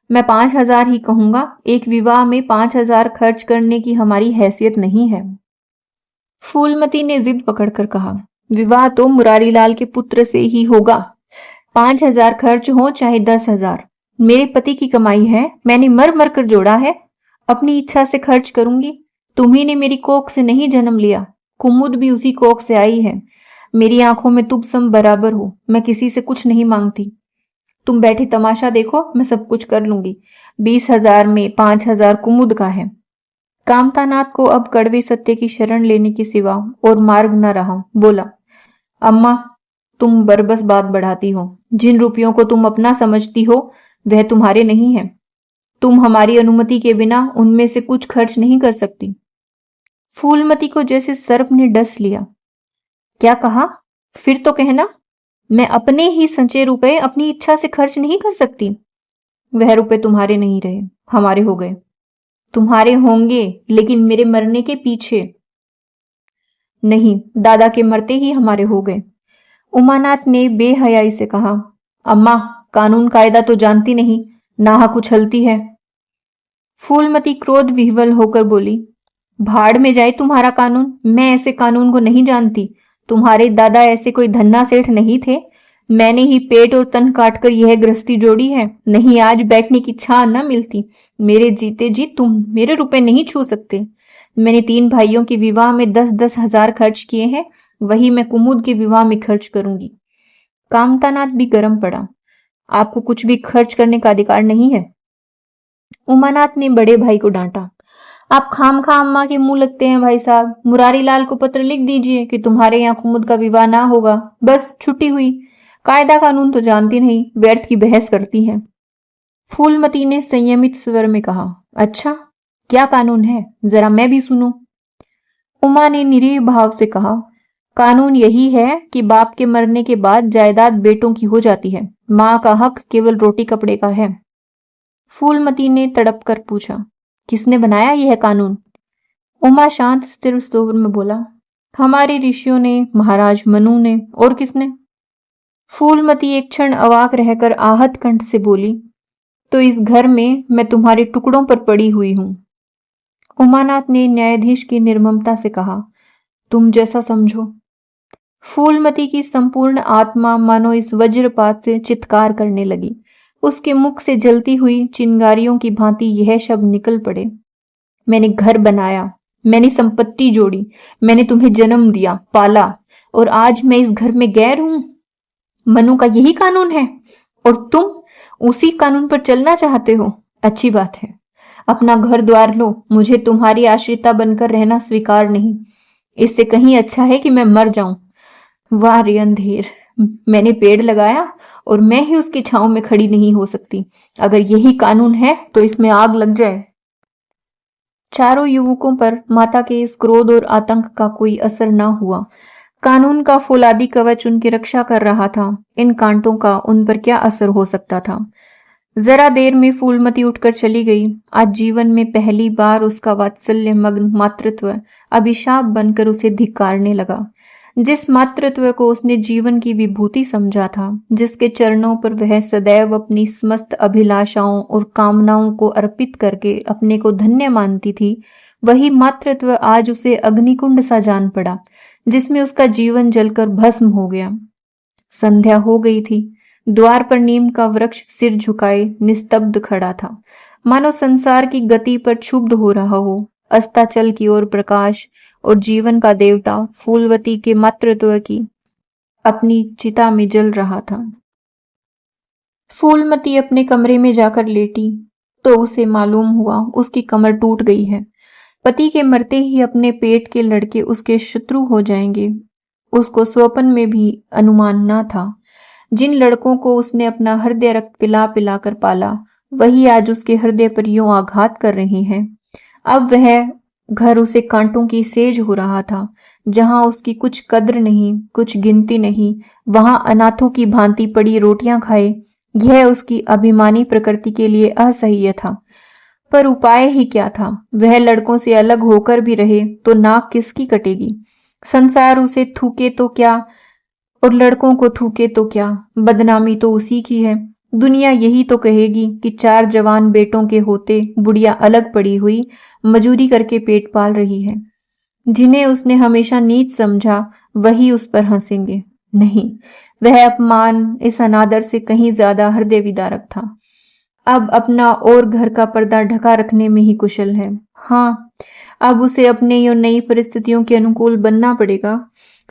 मैं 5,000 ही कहूंगा। एक विवाह में 5,000 खर्च करने की हमारी हैसियत नहीं है। फूलमती ने जिद पकड़कर कहा, विवाह तो मुरारीलाल के पुत्र से ही होगा। 5,000 खर्च हो चाहे 10,000, मेरे पति की कमाई है, मैंने मर मर कर जोड़ा है। अपनी इच्छा से खर्च करूंगी। तुम्ही ने मेरी कोख से नहीं जन्म लिया, कुमुद भी उसी कोख से आई है। मेरी आंखों में तुम सब बराबर हो। मैं किसी से कुछ नहीं मांगती। तुम बैठे तमाशा देखो, मैं सब कुछ कर लूंगी। 20,000 में 5,000 कुमुद का है। कामतानाथ को अब कड़वे सत्य की शरण लेने के सिवा और मार्ग न रहा। बोला, अम्मा, तुम बरबस बात बढ़ाती हो। जिन रुपयों को तुम अपना समझती हो वह तुम्हारे नहीं है। तुम हमारी अनुमति के बिना उनमें से कुछ खर्च नहीं कर सकती। फूलमती को जैसे सर्प ने डस लिया। क्या कहा, फिर तो कहना। मैं अपने ही संचय रुपए अपनी इच्छा से खर्च नहीं कर सकती। वह रुपए तुम्हारे नहीं रहे, हमारे हो गए। तुम्हारे होंगे, लेकिन मेरे मरने के पीछे। नहीं, दादा के मरते ही हमारे हो गए। उमानाथ ने बेहयाई से कहा। अम्मा, कानून कायदा तो जानती नहीं, नाहक उछलती है। फूलमती क्रोध विह्वल होकर बोली, भाड़ में जाए तुम्हारा कानून, मैं ऐसे कानून को नहीं जानती। तुम्हारे दादा ऐसे कोई धन्ना सेठ नहीं थे। मैंने ही पेट और तन काटकर यह गृहस्थी जोड़ी है, नहीं आज बैठने की छां न मिलती। मेरे जीते जी तुम मेरे रुपए नहीं छू सकते। मैंने 3 भाइयों के विवाह में 10-10 हजार खर्च किए हैं, वही मैं कुमुद के विवाह में खर्च करूंगी। कामतानाथ भी गर्म पड़ा। आपको कुछ भी खर्च करने का अधिकार नहीं है। उमानाथ ने बड़े भाई को डांटा। आप खामखा अम्मा के मुंह लगते हैं भाई साहब। मुरारी लाल को पत्र लिख दीजिए कि तुम्हारे यहाँ कुमुद का विवाह ना होगा, बस छुट्टी हुई। कायदा कानून तो जानती नहीं, व्यर्थ की बहस करती हैं। फूलमती ने संयमित स्वर में कहा, अच्छा क्या कानून है, जरा मैं भी सुनूं। उमा ने निरीह भाव से कहा, कानून यही है कि बाप के मरने के बाद जायदाद बेटों की हो जाती है, माँ का हक केवल रोटी कपड़े का है। फूलमती ने तड़प कर पूछा, किसने बनाया यह कानून? उमा शांत स्थिर स्वर में बोला, हमारे ऋषियों ने, महाराज मनु ने, और किसने? फूलमती एक क्षण अवाक रहकर आहत कंठ से बोली, तो इस घर में मैं तुम्हारे टुकड़ों पर पड़ी हुई हूं। उमानाथ ने न्यायाधीश की निर्ममता से कहा, तुम जैसा समझो। फूलमती की संपूर्ण आत्मा मानो इस वज्रपात से चित्कार करने लगी। उसके मुख से जलती हुई चिंगारियों की भांति यह शब्द निकल पड़े, मैंने घर बनाया, मैंने संपत्ति जोड़ी, मैंने तुम्हें जन्म दिया, पाला, और आज मैं इस घर में गैर हूं। मनु का यही कानून है और तुम उसी कानून पर चलना चाहते हो। अच्छी बात है, अपना घर द्वार लो, मुझे तुम्हारी आश्रिता बनकर रहना स्वीकार नहीं। इससे कहीं अच्छा है कि मैं मर जाऊं। वाह रे अंधेर, मैंने पेड़ लगाया और मैं ही उसकी छांव में खड़ी नहीं हो सकती। अगर यही कानून है तो इसमें आग लग जाए। चारों युवकों पर माता के इस क्रोध और आतंक का कोई असर न हुआ। कानून का फौलादी कवच उनकी रक्षा कर रहा था, इन कांटों का उन पर क्या असर हो सकता था। जरा देर में फूलमती उठकर चली गई। आज जीवन में पहली बार उसका वात्सल्य मग्न मातृत्व अभिशाप बनकर उसे धिक्कारने लगा। जिस मातृत्व को उसने जीवन की विभूति समझा था, जिसके चरणों पर वह सदैव अपनी समस्त अभिलाषाओं और कामनाओं को अर्पित करके अपने को धन्य मानती थी, वही मातृत्व आज उसे अग्निकुंड सा जान पड़ा, जिसमें उसका जीवन जलकर भस्म हो गया। संध्या हो गई थी। द्वार पर नीम का वृक्ष सिर झुकाए निस्तब्ध खड़ा था, मानो संसार की गति पर क्षुब्ध हो रहा हो। अस्ताचल की ओर प्रकाश और जीवन का देवता फूलवती के मातृत्व की अपनी चिता में जल रहा था। फूलमती अपने कमरे में जाकर लेटी तो उसे मालूम हुआ उसकी कमर टूट गई है। पति के मरते ही अपने पेट के लड़के उसके शत्रु हो जाएंगे, उसको स्वप्न में भी अनुमान न था। जिन लड़कों को उसने अपना हृदय रक्त पिला पिला कर पाला, वही आज उसके हृदय पर यूं आघात कर रहे हैं। अब वह घर उसे कांटों की सेज हो रहा था। जहां उसकी कुछ कद्र नहीं, कुछ गिनती नहीं, वहां अनाथों की भांति पड़ी रोटियां खाए, यह उसकी अभिमानी प्रकृति के लिए असह्य था। पर उपाय ही क्या था? वह लड़कों से अलग होकर भी रहे तो नाक किसकी कटेगी? संसार उसे थूके तो क्या और लड़कों को थूके तो क्या, बदनामी तो उसी की है। दुनिया यही तो कहेगी कि 4 जवान बेटों के होते बुढ़िया अलग पड़ी हुई मजूरी करके पेट पाल रही है। जिन्हें उसने हमेशा नीच समझा, वही उस पर हंसेंगे। नहीं, वह अपमान, इस अनादर से कहीं ज्यादा हृदय विदारक था। अब अपना और घर का पर्दा ढका रखने में ही कुशल है। हाँ, अब उसे अपने और नई परिस्थितियों के अनुकूल बनना पड़ेगा।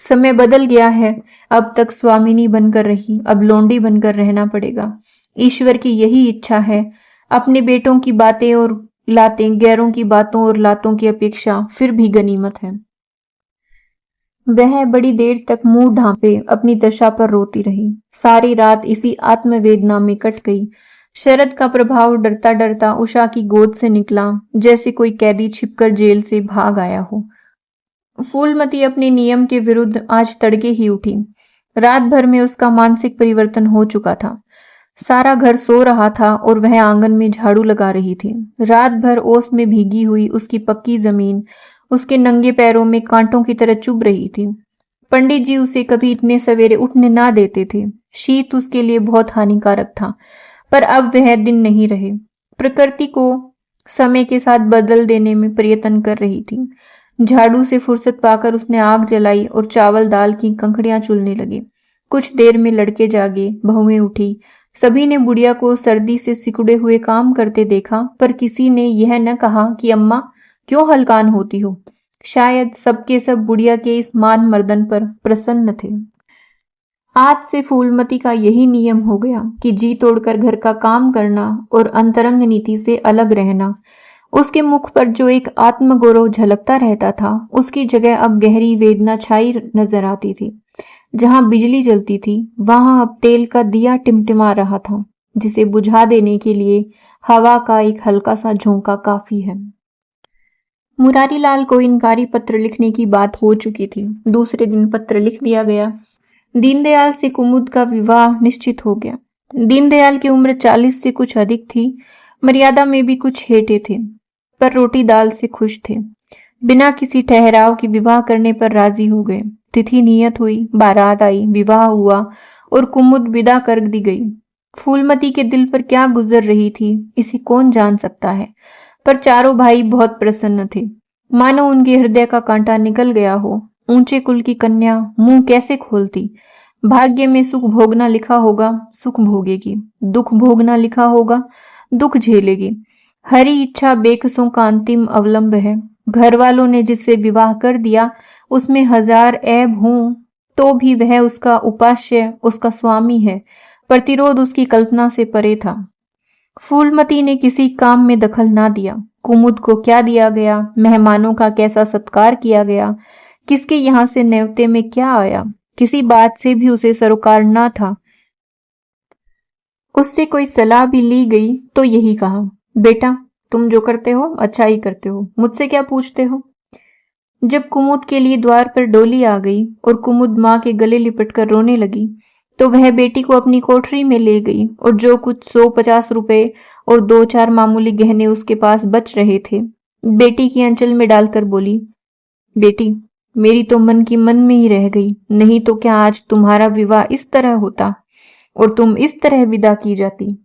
समय बदल गया है। अब तक स्वामिनी बनकर रही, अब लोंडी बनकर रहना पड़ेगा। ईश्वर की यही इच्छा है। अपने बेटों की बातें और लातें गैरों की बातों और लातों की अपेक्षा फिर भी गनीमत है। वह बड़ी देर तक मुंह ढांपे अपनी दशा पर रोती रही। सारी रात इसी आत्मवेदना में कट गई। शरद का प्रभाव डरता डरता उषा की गोद से निकला, जैसे कोई कैदी छिपकर जेल से भाग आया हो। फूलमती अपने नियम के विरुद्ध आज तड़के ही उठी। रात भर में उसका मानसिक परिवर्तन हो चुका था। सारा घर सो रहा था और वह आंगन में झाड़ू लगा रही थी। रात भर ओस में भीगी हुई उसकी पक्की जमीन उसके नंगे पैरों में कांटों की तरह चुभ रही थी। पंडित जी उसे कभी इतने सवेरे उठने ना देते थे। शीत उसके लिए बहुत हानिकारक था, पर अब वह दिन नहीं रहे। प्रकृति को समय के साथ बदल देने में प्रयत्न कर रही थी। झाड़ू से फुर्सत पाकर उसने आग जलाई और चावल दाल की कंकड़ियां चुनने लगी। कुछ देर में लड़के जागे, बहुएं उठी। सभी ने बुढ़िया को सर्दी से सिकुड़े हुए काम करते देखा, पर किसी ने यह न कहा कि अम्मा क्यों हलकान होती हो। शायद सबके सब बुढ़िया के इस मान मर्दन पर प्रसन्न थे। आज से फूलमती का यही नियम हो गया कि जी तोड़कर घर का काम करना और अंतरंग नीति से अलग रहना। उसके मुख पर जो एक आत्मगौरव झलकता रहता था, उसकी जगह अब गहरी वेदना छाई नजर आती थी। जहां बिजली जलती थी, वहां अब तेल का दिया टिमटिमा रहा था, जिसे बुझा देने के लिए हवा का एक हल्का सा झोंका काफी है। मुरारीलाल को इनकारी पत्र लिखने की बात हो चुकी थी। दूसरे दिन पत्र लिख दिया गया। दीनदयाल से कुमुद का विवाह निश्चित हो गया। दीनदयाल की उम्र 40 से कुछ अधिक थी, मर्यादा में भी कुछ हेठे थे, पर रोटी दाल से खुश थे। बिना किसी ठहराव के विवाह करने पर राजी हो गए। तिथि नियत हुई, बारात आई, विवाह हुआ और कुमुद विदा कर दी गई। फूलमती के दिल पर क्या गुजर रही थी, इसे कौन जान सकता है, पर चारों भाई बहुत प्रसन्न थे, मानो उनके हृदय का कांटा निकल गया हो। ऊंचे कुल की कन्या मुंह कैसे खोलती। भाग्य में सुख भोगना लिखा होगा, सुख भोगेगी। दुख भोगना लिखा होगा, दुख झेलेगी। हरी इच्छा बेकसों का अंतिम अवलंब है। घर वालों ने जिससे विवाह कर दिया, उसमें 1000 ऐब हों तो भी वह उसका उपास्य, उसका स्वामी है। प्रतिरोध उसकी कल्पना से परे था। फूलमती ने किसी काम में दखल ना दिया। कुमुद को क्या दिया गया, मेहमानों का कैसा सत्कार किया गया, किसके यहाँ से न्योते में क्या आया, किसी बात से भी उसे सरोकार ना था। उससे कोई सलाह भी ली गई तो यही कहा, बेटा तुम जो करते हो अच्छा ही करते हो, मुझसे क्या पूछते हो। जब कुमुद के लिए द्वार पर डोली आ गई और कुमुद माँ के गले लिपटकर रोने लगी, तो वह बेटी को अपनी कोठरी में ले गई और जो कुछ 150 रुपए और 2-4 मामूली गहने उसके पास बच रहे थे, बेटी की आंचल में डालकर बोली, बेटी मेरी तो मन की मन में ही रह गई, नहीं तो क्या आज तुम्हारा विवाह इस तरह होता और तुम इस तरह विदा की जाती।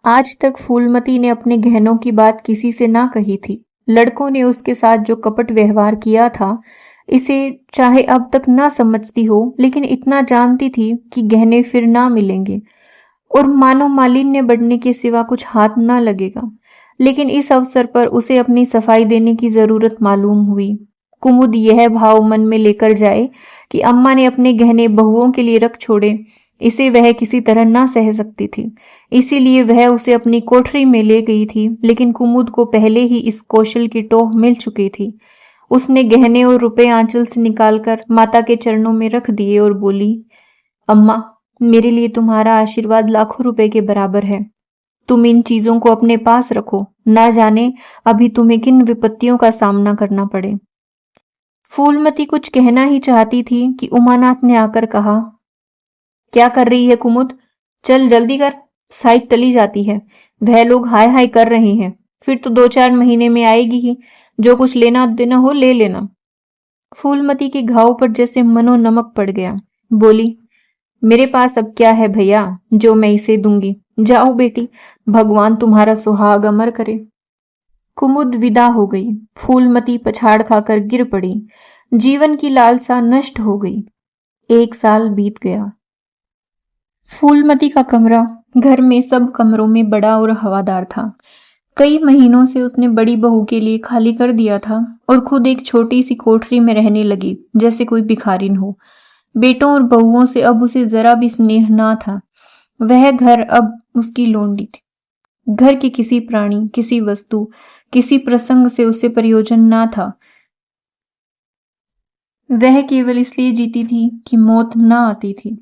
आज तक फूलमती ने अपने गहनों की बात किसी से ना कही थी। लड़कों ने उसके साथ जो कपट व्यवहार किया था, इसे चाहे अब तक ना समझती हो, लेकिन इतना जानती थी कि गहने फिर ना मिलेंगे और मानो मालिन्य बढ़ने के सिवा कुछ हाथ ना लगेगा। लेकिन इस अवसर पर उसे अपनी सफाई देने की जरूरत मालूम हुई। कुमुद यह भाव मन में लेकर जाए कि अम्मा ने अपने गहने बहुओं के लिए रख छोड़े, इसे वह किसी तरह ना सह सकती थी। इसीलिए वह उसे अपनी कोठरी में ले गई थी, लेकिन कुमुद को पहले ही इस कौशल की टोह मिल चुकी थी। उसने गहने और रुपए आंचल से निकालकर माता के चरणों में रख दिए और बोली, अम्मा मेरे लिए तुम्हारा आशीर्वाद लाखों रुपए के बराबर है। तुम इन चीजों को अपने पास रखो, ना जाने अभी तुम्हें किन विपत्तियों का सामना करना पड़े। फूलमती कुछ कहना ही चाहती थी कि उमानाथ ने आकर कहा, क्या कर रही है कुमुद, चल जल्दी कर, साइड तली जाती है। वह लोग हाय हाय कर रहे हैं, फिर तो 2-4 महीने में आएगी ही, जो कुछ लेना देना हो ले लेना। फूलमती के घाव पर जैसे मनो नमक पड़ गया। बोली, मेरे पास अब क्या है भैया जो मैं इसे दूंगी। जाओ बेटी, भगवान तुम्हारा सुहाग अमर करे। कुमुद विदा हो गई। फूलमती पछाड़ खाकर गिर पड़ी। जीवन की लालसा नष्ट हो गई। 1 साल बीत गया। फूलमती का कमरा घर में सब कमरों में बड़ा और हवादार था। कई महीनों से उसने बड़ी बहू के लिए खाली कर दिया था और खुद एक छोटी सी कोठरी में रहने लगी, जैसे कोई भिखारिन हो। बेटों और बहुओं से अब उसे जरा भी स्नेह ना था। वह घर अब उसकी लोंडी थी। घर के किसी प्राणी, किसी वस्तु, किसी प्रसंग से उसे प्रयोजन ना था। वह केवल इसलिए जीती थी कि मौत ना आती थी।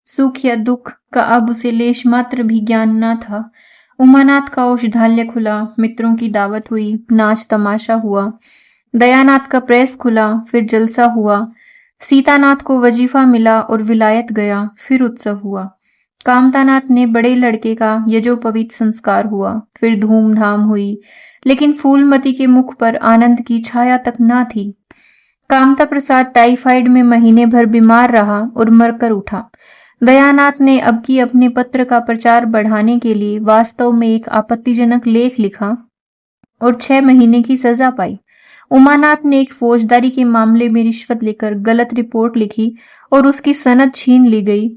सुख या दुख का अब उसे लेश मात्र भी ज्ञान ना था। उमानाथ का औषधालय खुला, मित्रों की दावत हुई, नाच तमाशा हुआ। दयानाथ का प्रेस खुला, फिर जलसा हुआ। सीतानाथ को वजीफा मिला और विलायत गया। फिर उत्सव हुआ। कामतानाथ ने बड़े लड़के का यजोपवीत संस्कार हुआ। फिर धूमधाम हुई, लेकिन फूलमती के मुख पर आनंद की छाया तक न थी। कामता प्रसाद टाइफाइड में महीने भर बीमार रहा और मरकर उठा। दयानाथ ने अब की अपने पत्र का प्रचार बढ़ाने के लिए वास्तव में एक आपत्तिजनक लेख लिखा और 6 महीने की सजा पाई। उमानाथ ने एक फौजदारी के मामले में रिश्वत लेकर गलत रिपोर्ट लिखी और उसकी सनद छीन ली गई,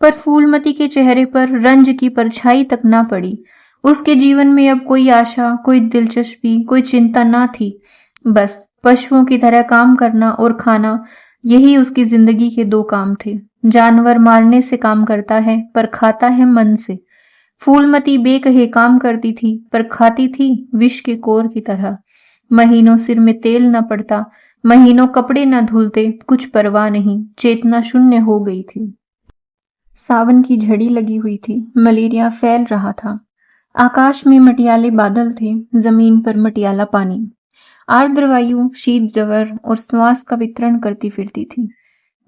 पर फूलमती के चेहरे पर रंज की परछाई तक न पड़ी। उसके जीवन में अब कोई आशा, कोई दिलचस्पी, कोई चिंता न थी। बस पशुओं की तरह काम करना और खाना, यही उसकी जिंदगी के 2 काम थे। जानवर मारने से काम करता है, पर खाता है मन से। फूलमती बेकहे काम करती थी, पर खाती थी विष के कोर की तरह। महीनों सिर में तेल न पड़ता, महीनों कपड़े न धुलते, कुछ परवाह नहीं, चेतना शून्य हो गई थी। सावन की झड़ी लगी हुई थी, मलेरिया फैल रहा था। आकाश में मटियाले बादल थे, जमीन पर मटियाला पानी। आर्द्र वायु शीत जवर और श्वास का वितरण करती फिरती थी।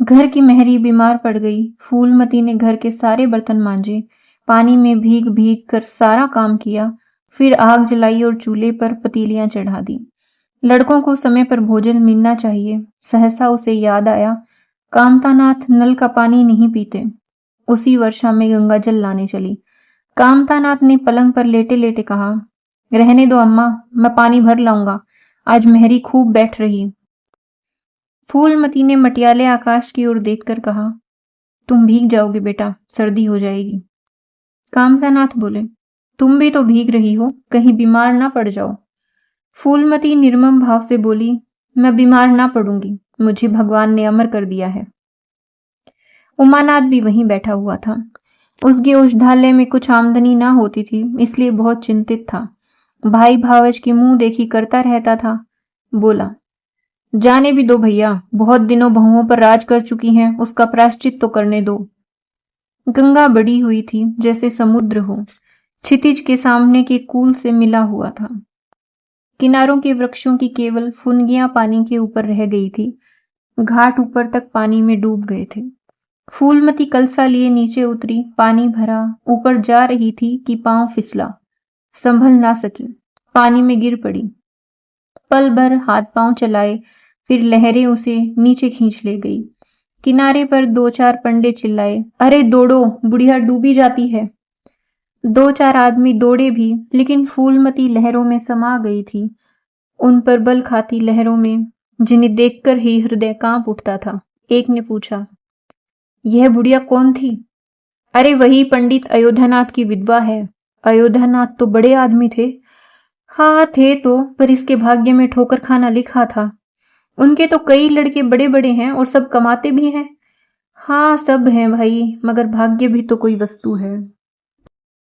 घर की मेहरी बीमार पड़ गई। फूलमती ने घर के सारे बर्तन मांजे, पानी में भीग भीग कर सारा काम किया, फिर आग जलाई और चूल्हे पर पतीलियां चढ़ा दी। लड़कों को समय पर भोजन मिलना चाहिए। सहसा उसे याद आया, कामतानाथ नल का पानी नहीं पीते। उसी वर्षा में गंगा जल लाने चली। कामतानाथ ने पलंग पर लेटे लेटे कहा, रहने दो अम्मा, मैं पानी भर लाऊंगा, आज मेहरी खूब बैठ रही। फूलमती ने मटियाले आकाश की ओर देखकर कहा, तुम भीग जाओगे बेटा, सर्दी हो जाएगी। कामतानाथ बोले, तुम भी तो भीग रही हो, कहीं बीमार ना पड़ जाओ। फूलमती निर्मम भाव से बोली, मैं बीमार ना पड़ूंगी, मुझे भगवान ने अमर कर दिया है। उमानाथ भी वहीं बैठा हुआ था। उसके औषधालय में कुछ आमदनी ना होती थी, इसलिए बहुत चिंतित था। भाई भावज की मुंह देखी करता रहता था। बोला, जाने भी दो भैया, बहुत दिनों बहुओं पर राज कर चुकी हैं, उसका प्रायश्चित तो करने दो। गंगा बड़ी हुई थी जैसे समुद्र हो, क्षितिज के सामने के कूल से मिला हुआ था। किनारों के वृक्षों की केवल फुनगियां पानी के ऊपर रह गई थी। घाट ऊपर तक पानी में डूब गए थे। फूलमती कलसा लिए नीचे उतरी, पानी भरा, ऊपर जा रही थी कि पांव फिसला। संभल ना सकी, पानी में गिर पड़ी। पल भर हाथ पांव चलाए, फिर लहरें उसे नीचे खींच ले गई। किनारे पर 2-4 पंडे चिल्लाए, अरे दौड़ो, बुढ़िया डूबी जाती है। 2-4 आदमी दौड़े भी, लेकिन फूलमती लहरों में समा गई थी, उन पर बल खाती लहरों में, जिन्हें देखकर ही हृदय कांप उठता था। एक ने पूछा, यह बुढ़िया कौन थी? अरे वही पंडित अयोध्यानाथ की विधवा है। अयोध्यानाथ तो बड़े आदमी थे। हाँ थे तो, पर इसके भाग्य में ठोकर खाना लिखा था। उनके तो कई लड़के बड़े बड़े हैं और सब कमाते भी हैं। हाँ सब हैं भाई, मगर भाग्य भी तो कोई वस्तु है।